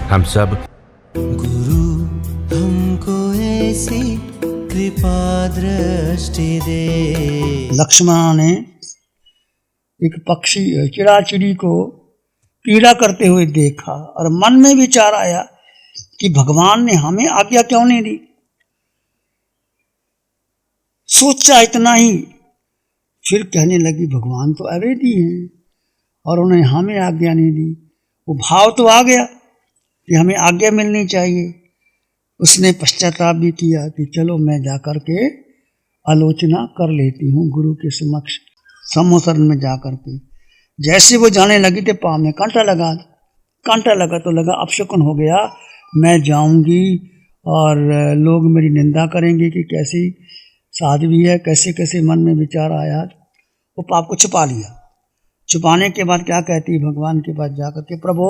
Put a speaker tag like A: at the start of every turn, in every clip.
A: हम सब
B: गुरु हमको ऐसी कृपा दृष्टि दे।
C: लक्ष्मण ने एक पक्षी चिड़ाचिड़ी को पीड़ा करते हुए देखा और मन में विचार आया कि भगवान ने हमें आज्ञा क्यों नहीं दी। सोचा इतना ही, फिर कहने लगी भगवान तो अवैधी हैं और उन्हें हमें आज्ञा नहीं दी। वो भाव तो आ गया कि हमें आज्ञा मिलनी चाहिए। उसने पश्चाताप भी किया कि चलो मैं जाकर के आलोचना कर लेती हूँ गुरु के समक्ष, सम्मुखरण में जाकर के। जैसे वो जाने लगी तो पाँव में कांटा लगा तो लगा अपशकुन हो गया, मैं जाऊंगी और लोग मेरी निंदा करेंगे कि कैसी साध्वी है, कैसे कैसे मन में विचार आया। वो पाप को छुपा लिया। छुपाने के बाद क्या कहती है भगवान के पास जाकर के, प्रभु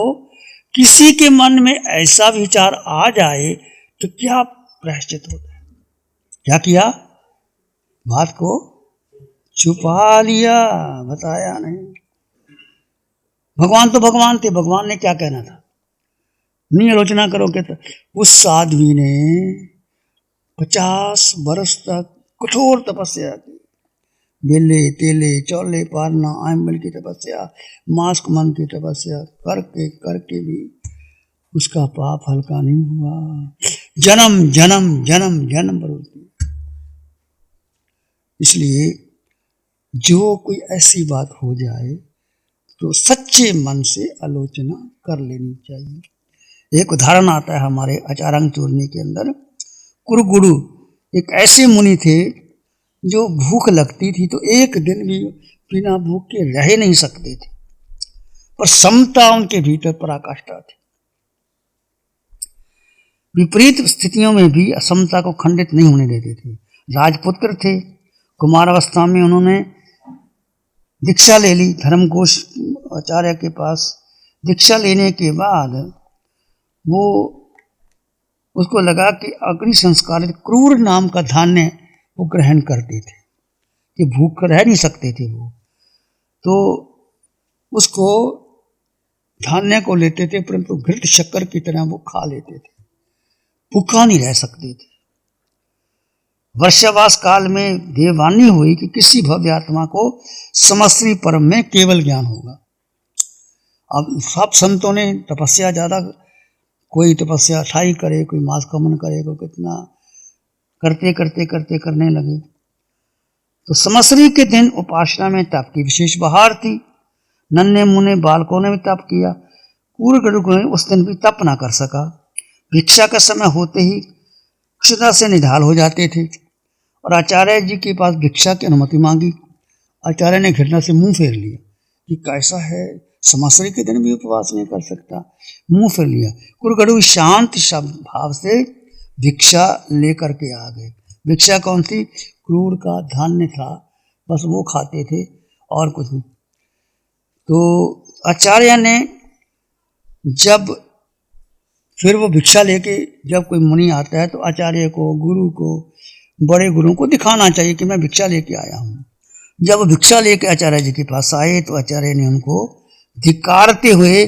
C: किसी के मन में ऐसा विचार आ जाए तो क्या प्रायश्चित होता है। क्या किया, बात को छुपा लिया, बताया नहीं। भगवान तो भगवान थे, भगवान ने क्या कहना था, नहीं आलोचना करोगे तो। उस साध्वी ने 50 वर्ष तक कठोर तपस्या की, बेले तेले चौले पारना आयम्बल की तपस्या, मास्क मन की तपस्या करके भी उसका पाप हल्का नहीं हुआ। जन्म जन्म जन्म जन्म प्रवृत्ति। इसलिए जो कोई ऐसी बात हो जाए तो सच्चे मन से आलोचना कर लेनी चाहिए। एक उदाहरण आता है हमारे आचार्य चूर्णी के अंदर। कुरुगुरु एक ऐसे मुनि थे जो भूख लगती थी तो एक दिन भी बिना भूख के रह नहीं सकते थे, पर समता उनके भीतर पराकाष्ठा थी। विपरीत स्थितियों में भी असमता को खंडित नहीं होने देते थे। राजपुत्र थे, कुमारावस्था में उन्होंने दीक्षा ले ली धर्मघोष आचार्य के पास। दीक्षा लेने के बाद वो उसको लगा कि अग्नि संस्कारित क्रूर नाम का धान्य वो ग्रहण करते थे कि भूख रह नहीं सकते थे वो, तो उसको धान्य को लेते थे परंतु घृत शक्कर की तरह वो खा लेते थे, भूखा नहीं रह सकते थे। वर्षावास काल में देववाणी हुई कि किसी भव्य आत्मा को समश्री परम में केवल ज्ञान होगा। अब सब संतों ने तपस्या ज़्यादा, कोई तपस्या 28 करे, कोई मास कमन करे, कोई कितना करने लगे। तो समश्री के दिन उपासना में तप की विशेष बहार थी। नन्हे मुन्ने बालकों ने भी तप किया। कुरुगुरु ने उस दिन भी तप ना कर सका। भिक्षा का समय होते ही क्षुधा से निढाल हो जाते थे और आचार्य जी के पास भिक्षा की अनुमति मांगी। आचार्य ने घृणा से मुंह फेर लिया कि कैसा है, समश्री के दिन भी उपवास नहीं कर सकता, मुंह फेर लिया। कुरुगुरु शांत भाव से भिक्षा लेकर के आ गए। भिक्षा कौन थी, क्रूर का धान्य था, बस वो खाते थे और कुछ नहीं। तो आचार्य ने जब फिर वो भिक्षा लेके जब कोई मुनि आता है तो आचार्य को, गुरु को, बड़े गुरुओं को दिखाना चाहिए कि मैं भिक्षा लेके आया हूँ। जब भिक्षा लेके आचार्य जी के पास आए तो आचार्य ने उनको धिक्कारते हुए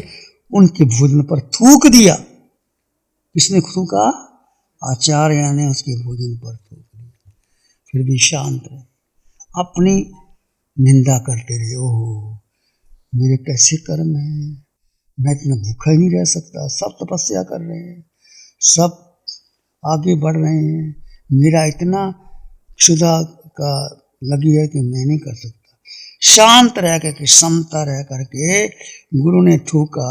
C: उनके भोजन पर थूक दिया। किसने थूका, आचार्य ने उसके भोजन पर थूक दिया। फिर भी शांत रहे, अपनी निंदा करते रहे, ओहो मेरे कैसे कर्म हैं, मैं इतना भूखा ही नहीं रह सकता, सब तपस्या कर रहे हैं, सब आगे बढ़ रहे हैं, मेरा इतना क्षुधा का लगी है कि मैं नहीं कर सकता। शांत रह करके, समता रह करके गुरु ने थूका,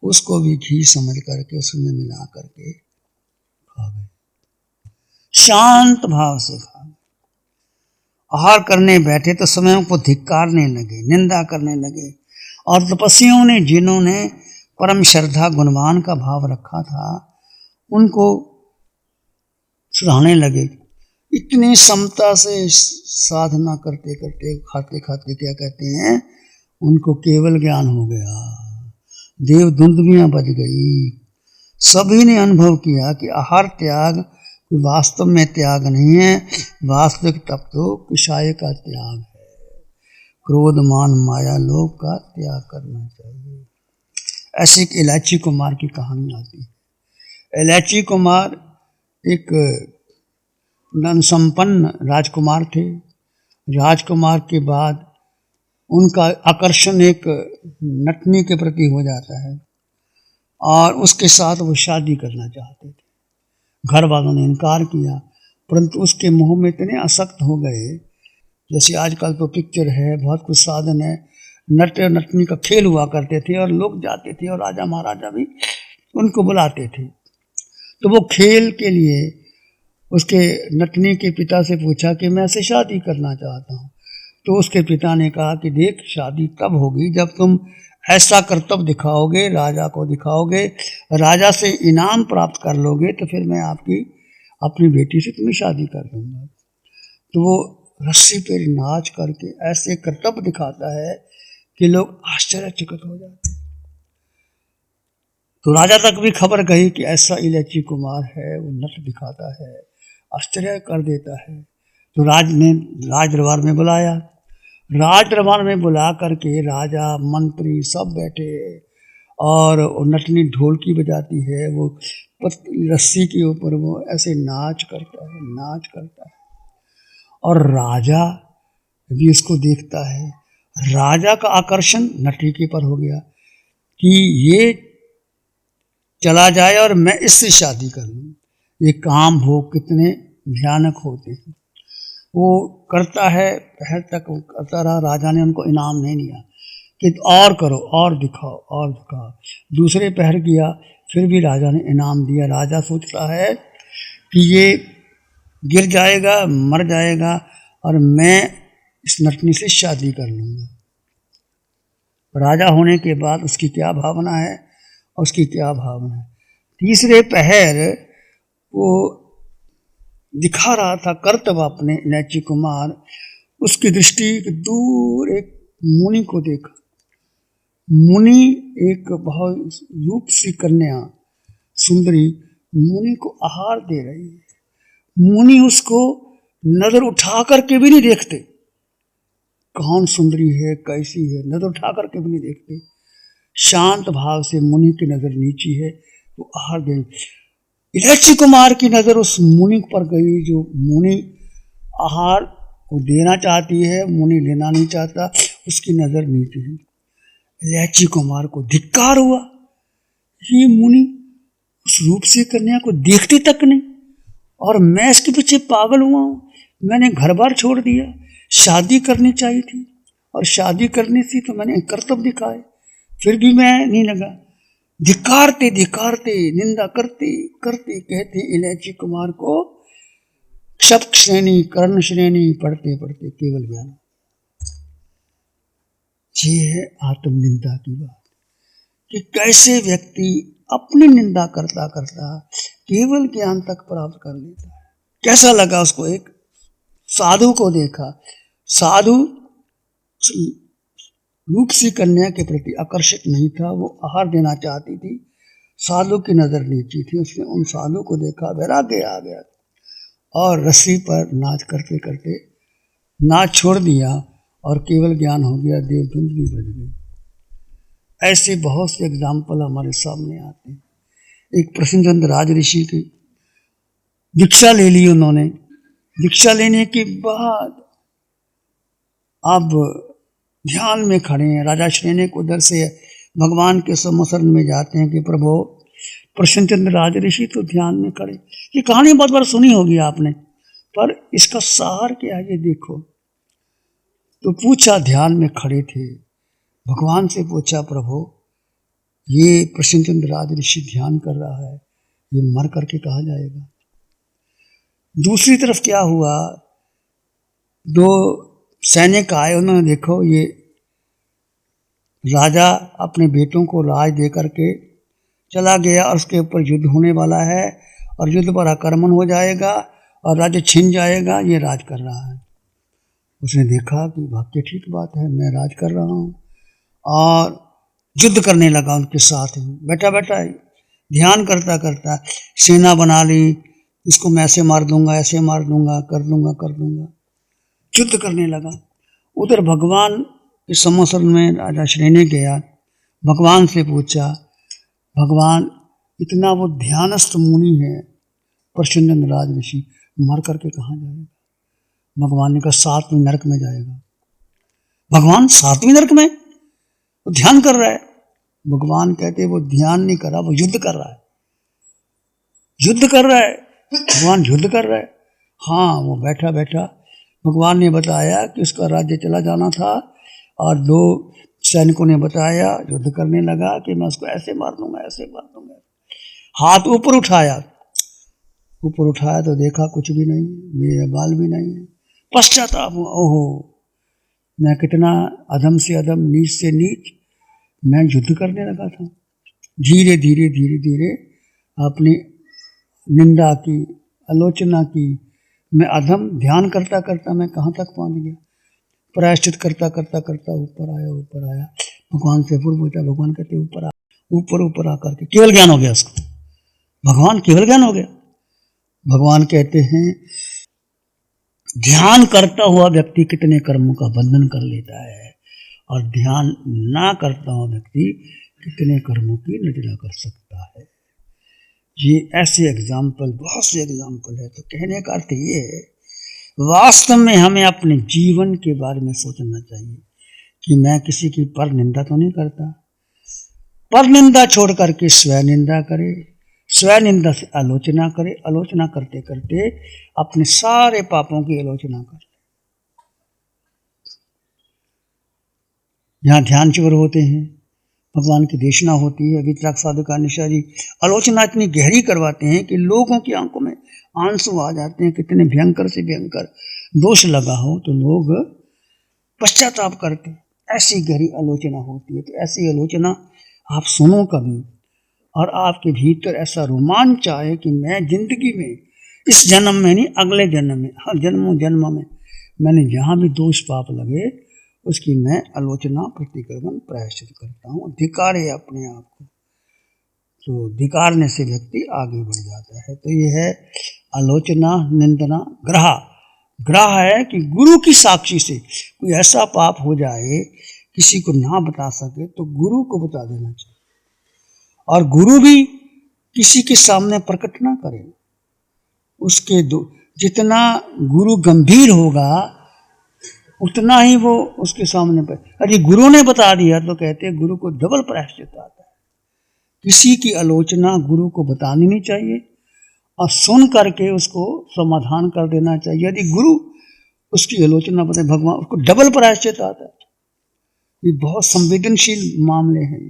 C: उसको भी घी समझ करके उसमें मिला करके खा गए। शांत भाव से खा गए। आहार करने बैठे तो स्वयं को धिक्कारने लगे, निंदा करने लगे। और तपस्वियों ने, जिन्होंने परम श्रद्धा गुणवान का भाव रखा था, उनको सुधारने लगे। इतनी समता से साधना करते करते, खाते खाते क्या कहते हैं, उनको केवल ज्ञान हो गया, देव धुंधुमियाँ बज गई। सभी ने अनुभव किया कि आहार त्याग वास्तव में त्याग नहीं है, वास्तविक तप तो कुशाय का त्याग है। क्रोध मान माया लोभ का त्याग करना चाहिए। ऐसे एक इलायची कुमार की कहानी आती है। इलायची कुमार एक धन संपन्न राजकुमार थे। राजकुमार के बाद उनका आकर्षण एक नटनी के प्रति हो जाता है और उसके साथ वो शादी करना चाहते थे। घर वालों ने इनकार किया, परंतु उसके मोह में इतने आसक्त हो गए, जैसे आजकल तो पिक्चर है, बहुत कुछ साधन है, नट नटनी का खेल हुआ करते थे और लोग जाते थे और राजा महाराजा भी उनको बुलाते थे। तो वो खेल के लिए उसके नटनी के पिता से पूछा कि मैं ऐसे शादी करना चाहता हूँ। तो उसके पिता ने कहा कि देख, शादी तब होगी जब तुम ऐसा कर्तव्य दिखाओगे, राजा को दिखाओगे, राजा से इनाम प्राप्त कर लोगे, तो फिर मैं अपनी बेटी से तुम्हें शादी कर दूंगा। तो वो रस्सी पर नाच करके ऐसे कर्तव्य दिखाता है कि लोग आश्चर्यचकित हो जाते हैं। तो राजा तक भी खबर गई कि ऐसा इलायची कुमार है, वो नट दिखाता है, आश्चर्य कर देता है। तो राज दरबार में बुलाया। राज दरबार में बुला करके राजा मंत्री सब बैठे और नटनी ढोलकी बजाती है, वो रस्सी के ऊपर वो ऐसे नाच करता है और राजा भी इसको देखता है। राजा का आकर्षण नटनी के पर हो गया कि ये चला जाए और मैं इससे शादी कर लूँ। ये काम भोग कितने भयानक होते हैं। वो करता है, पहर तक करता रहा। राजा ने उनको इनाम नहीं दिया कि और करो, और दिखाओ। दूसरे पहर किया, फिर भी राजा ने इनाम दिया। राजा सोचता है कि ये गिर जाएगा, मर जाएगा और मैं इस नटनी से शादी कर लूँगा। राजा होने के बाद उसकी क्या भावना है और उसकी क्या भावना है। तीसरे पहर वो दिखा रहा था कर्तव्य अपने इलायची कुमार। उसकी दृष्टि दूर एक मुनि को देखा। मुनि एक बहुत रूप सी कन्या सुंदरी मुनि को आहार दे रही है। मुनि उसको नजर उठा करके भी नहीं देखते, कौन सुंदरी है, कैसी है, नजर उठा करके भी नहीं देखते। शांत भाव से मुनि की नजर नीची है, वो आहार दे। इलायची कुमार की नजर उस मुनि पर गई, जो मुनि आहार को देना चाहती है, मुनि लेना नहीं चाहता, उसकी नजर नीचे है। इलायची कुमार को धिक्कार हुआ, ये मुनि उस रूप से कन्या को देखते तक नहीं और मैं इसके पीछे पागल हुआ हूँ। मैंने घर बार छोड़ दिया, शादी करनी चाहिए थी और शादी करनी थी तो मैंने कर्तव्य दिखाए, फिर भी मैं नहीं लगा। धिकारते निंदा करते कहते इलायची कुमार को शब्द श्रेणी कर्ण श्रेणी पढ़ते केवल ज्ञान। ये है आत्म निंदा की बात कि कैसे व्यक्ति अपनी निंदा करता केवल ज्ञान तक प्राप्त कर लेता है। कैसा लगा उसको, एक साधु को देखा, साधु रूप सी कन्या के प्रति आकर्षित नहीं था, वो आहार देना चाहती थी, साधु की नजर नीची थी। उसने उन साधु को देखा, वैराग्य आ गया और रस्सी पर नाच करते नाच छोड़ दिया और केवल ज्ञान हो गया, देवधुन भी बज गई। ऐसे बहुत से एग्जाम्पल हमारे सामने आते हैं। एक प्रसन्नचंद्र राज ऋषि की दीक्षा ले ली उन्होंने। दीक्षा लेने के बाद अब ध्यान में खड़े हैं। राजा श्रेणिक उधर से भगवान के सम्मुखन में जाते हैं कि प्रभु, प्रसन्नचंद्र राज ऋषि तो ध्यान में खड़े। ये कहानी बहुत बार सुनी होगी आपने, पर इसका सार क्या है ये देखो। तो पूछा, ध्यान में खड़े थे, भगवान से पूछा, प्रभु ये प्रसन्नचंद्र राज ऋषि ध्यान कर रहा है, ये मर करके कहा जाएगा। दूसरी तरफ क्या हुआ, दो सैनिक आए, उन्होंने देखो ये राजा अपने बेटों को राज दे करके चला गया और उसके ऊपर युद्ध होने वाला है और युद्ध पर आक्रमण हो जाएगा और राज्य छिन जाएगा, ये राज कर रहा है। उसने देखा कि वाक्य ठीक बात है, मैं राज कर रहा हूँ और युद्ध करने लगा उनके साथ। बैठा ध्यान करता सेना बना ली, इसको मैं ऐसे मार दूंगा, ऐसे मार दूंगा, कर दूंगा, युद्ध करने लगा। उधर भगवान के सम्मुखन में राजा श्रेणी गया, भगवान से पूछा भगवान इतना वो ध्यानस्थ मुनि है, परशुनंदन राज ऋषि, मर करके कहाँ जाएगा? भगवान ने कहा 7वें नरक में जाएगा। भगवान 7वें नरक में? वो ध्यान कर रहा है। भगवान कहते वो ध्यान नहीं कर रहा, वो युद्ध कर रहा है। युद्ध कर रहा है, भगवान युद्ध कर रहा है। हाँ, वो बैठा बैठा भगवान ने बताया कि उसका राज्य चला जाना था, और 2 सैनिकों ने बताया, युद्ध करने लगा कि मैं उसको ऐसे मार दूंगा, ऐसे मार दूंगा। हाथ ऊपर उठाया, ऊपर उठाया तो देखा कुछ भी नहीं, मेरे बाल भी नहीं है। पश्चाताप हुआ, ओहो, मैं कितना अधम से अधम, नीच से नीच, मैं युद्ध करने लगा था। धीरे धीरे धीरे धीरे अपनी निंदा की, आलोचना की, मैं अधम ध्यान करता करता मैं कहाँ तक पहुँच गया। प्रायश्चित करता करता करता ऊपर आया, ऊपर आया। भगवान से फिर पूछा, भगवान कहते ऊपर आ, ऊपर ऊपर आकर के केवल ज्ञान हो गया उसको। भगवान केवल ज्ञान हो गया। भगवान कहते हैं ध्यान करता हुआ व्यक्ति कितने कर्मों का बंधन कर लेता है, और ध्यान ना करता हुआ व्यक्ति कितने कर्मों की निर्जरा कर सकता है। ये ऐसे एग्जाम्पल, बहुत से एग्जाम्पल है। तो कहने का अर्थ ये है, वास्तव में हमें अपने जीवन के बारे में सोचना चाहिए कि मैं किसी की पर निंदा तो नहीं करता। पर निंदा छोड़ करके स्वयं निंदा करे, स्वयं निंदा से आलोचना करे, आलोचना करते करते अपने सारे पापों की आलोचना करे। यहाँ ध्यान चिवर होते हैं, भगवान की देशना होती है, वितराग साधुका निशा जी आलोचना इतनी गहरी करवाते हैं कि लोगों की आंखों में आंसू आ जाते हैं। कितने भयंकर से भयंकर दोष लगा हो तो लोग पश्चाताप करते, ऐसी गहरी आलोचना होती है। तो ऐसी आलोचना आप सुनो कभी, और आपके भीतर ऐसा रोमांच आए कि मैं जिंदगी में, इस जन्म में नहीं, अगले जन्म में, हर जन्मों जन्म में मैंने जहाँ भी दोष पाप लगे उसकी मैं आलोचना, प्रतिक्रमण, प्रायश्चित करता हूँ। धिकारे अपने आप को, तो धिकारने से व्यक्ति आगे बढ़ जाता है। तो ये है आलोचना, निंदना, ग्रह। ग्रह है कि गुरु की साक्षी से कोई ऐसा पाप हो जाए किसी को ना बता सके तो गुरु को बता देना चाहिए, और गुरु भी किसी के सामने प्रकट ना करे। उसके जितना गुरु गंभीर होगा उतना ही वो उसके सामने पर, अरे गुरु ने बता दिया तो कहते हैं गुरु को डबल प्रायश्चित आता है। किसी की आलोचना गुरु को बतानी नहीं चाहिए, और सुन करके उसको समाधान कर देना चाहिए। यदि गुरु उसकी आलोचना बताए, भगवान उसको डबल प्रायश्चित आता है। ये बहुत संवेदनशील मामले हैं,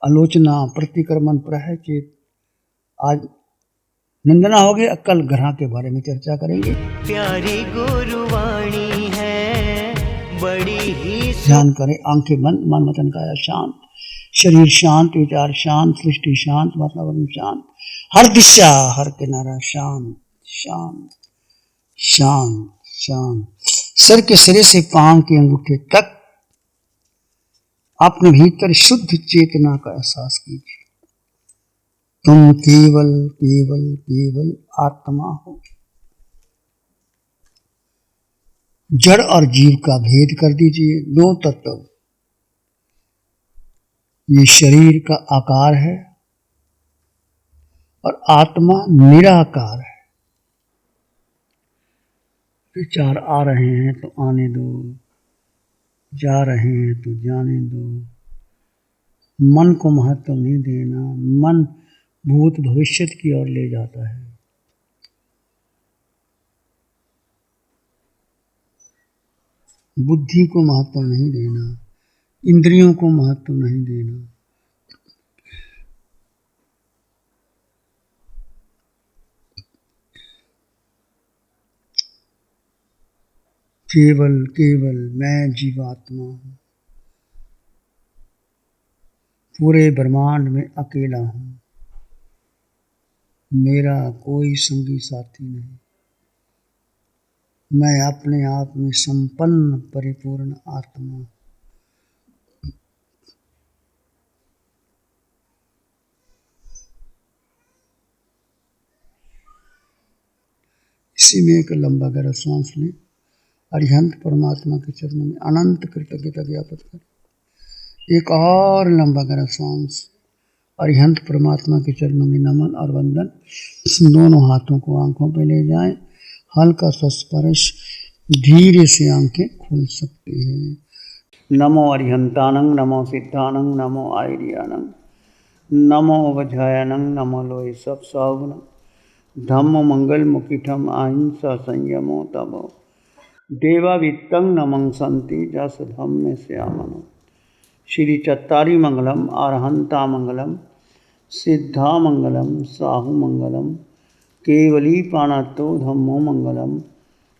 C: आलोचना, प्रतिक्रमण, प्रायश्चित। आज निंदना हो गई, कल ग्रह के बारे में चर्चा करेंगे।
B: प्यारी गुरुवाणी है बड़ी ही,
C: ध्यान करें, आंखें बंद, मन वचन काया शांत, शरीर शांत, विचार शांत, सृष्टि शांत, वातावरण शांत, हर दिशा, हर किनारा शांत शांत शांत शांत। सर के सिरे से पांव के अंगूठे तक अपने भीतर शुद्ध चेतना का एहसास कीजिए। तुम केवल केवल केवल आत्मा हो। जड़ और जीव का भेद कर दीजिए। 2 तत्व, ये शरीर का आकार है और आत्मा निराकार है। विचार आ रहे हैं तो आने दो, जा रहे हैं तो जाने दो। मन को महत्व नहीं देना, मन भूत भविष्य की ओर ले जाता है। बुद्धि को महत्व नहीं देना, इंद्रियों को महत्व नहीं देना। केवल केवल मैं जीवात्मा हूँ, पूरे ब्रह्मांड में अकेला हूँ, मेरा कोई संगी साथी नहीं। मैं अपने आप में संपन्न परिपूर्ण आत्मा। इसी में एक लंबा गहरा सांस लें, अरिहंत परमात्मा के चरणों में अनंत कृतज्ञता ज्ञापित करें। एक और लंबा गहरा सांस, अरिहंत परमात्मा के चरणों में नमन और वंदन। दोनों हाथों को आंखों पे ले जाएं, हल्का सा स्पर्श, धीरे से आंखें खोल सकते हैं। नमो अरिहंतानंग, नमो सिद्धानंग, नमो आयरियानंग, नमो वज्रायनंग, नमो लोहे सब सावनंग, धम्म मंगल मुकिठम अहिंसा संयमो तमो, देवा वित्तं नमं संति जस धम्म श्यामनो। श्री चत्तारी मंगलम, अरहंता मंगलम, सिद्धा मंगलम, साहु मंगलम, केवली पाणतो धम्मो मंगलम।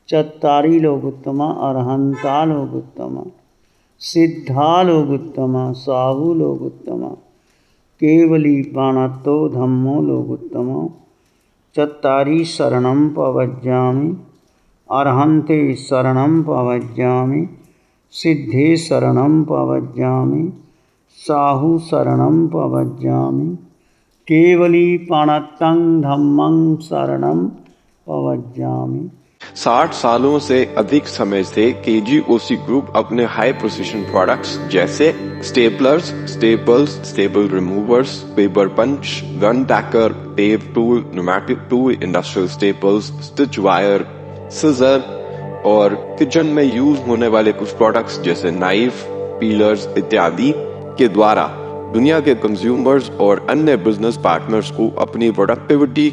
C: चत्तारी लोगोत्तमा, अरहंता लोगोत्तमा, सिद्धा लोगोत्तमा, साहु लोगोत्तमा, केवली पाणतो धम्मो लोगोत्तमा। चत्तारी शरणं प्रव्रजामि, अरहन्ते शरणं प्रव्रजामि, सिद्धे शरणं प्रव्रजामि, साहु शरणं प्रव्रजामि, केवली पाणतं धम्मं शरणं प्रव्रजामि।
A: 60 सालों से अधिक समय से KGOC ग्रुप अपने हाई प्रिसिशन प्रोडक्ट्स जैसे staplers, staples, staple removers, paper punch, gun tacker, tape tool, pneumatic tool, industrial staples, stitch wire, scissor और किचन में यूज होने वाले कुछ प्रोडक्ट्स जैसे नाइफ, पीलर्स इत्यादि के द्वारा दुनिया के कंज्यूमर्स और अन्य बिजनेस पार्टनर्स को अपनी प्रोडक्टिविटी,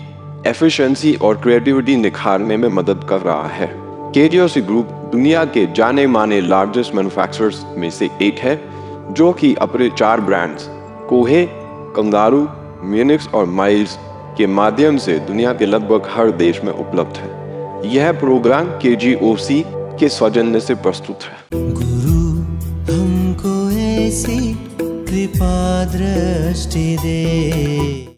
A: एफिशिएंसी और क्रिएटिविटी निखारने में मदद कर रहा है। KGOC ग्रुप दुनिया के जाने माने लार्जेस्ट मैन्युफैक्चरर्स में से एक है, जो कि अपने 4 ब्रांड्स कोहे, कंगारू, म्यूनिक्स और माइल्स के माध्यम से दुनिया के लगभग हर देश में उपलब्ध है। यह प्रोग्राम KGOC के सौजन्य से प्रस्तुत है।
B: गुरु हमको ऐसी कृपा दृष्टि दे।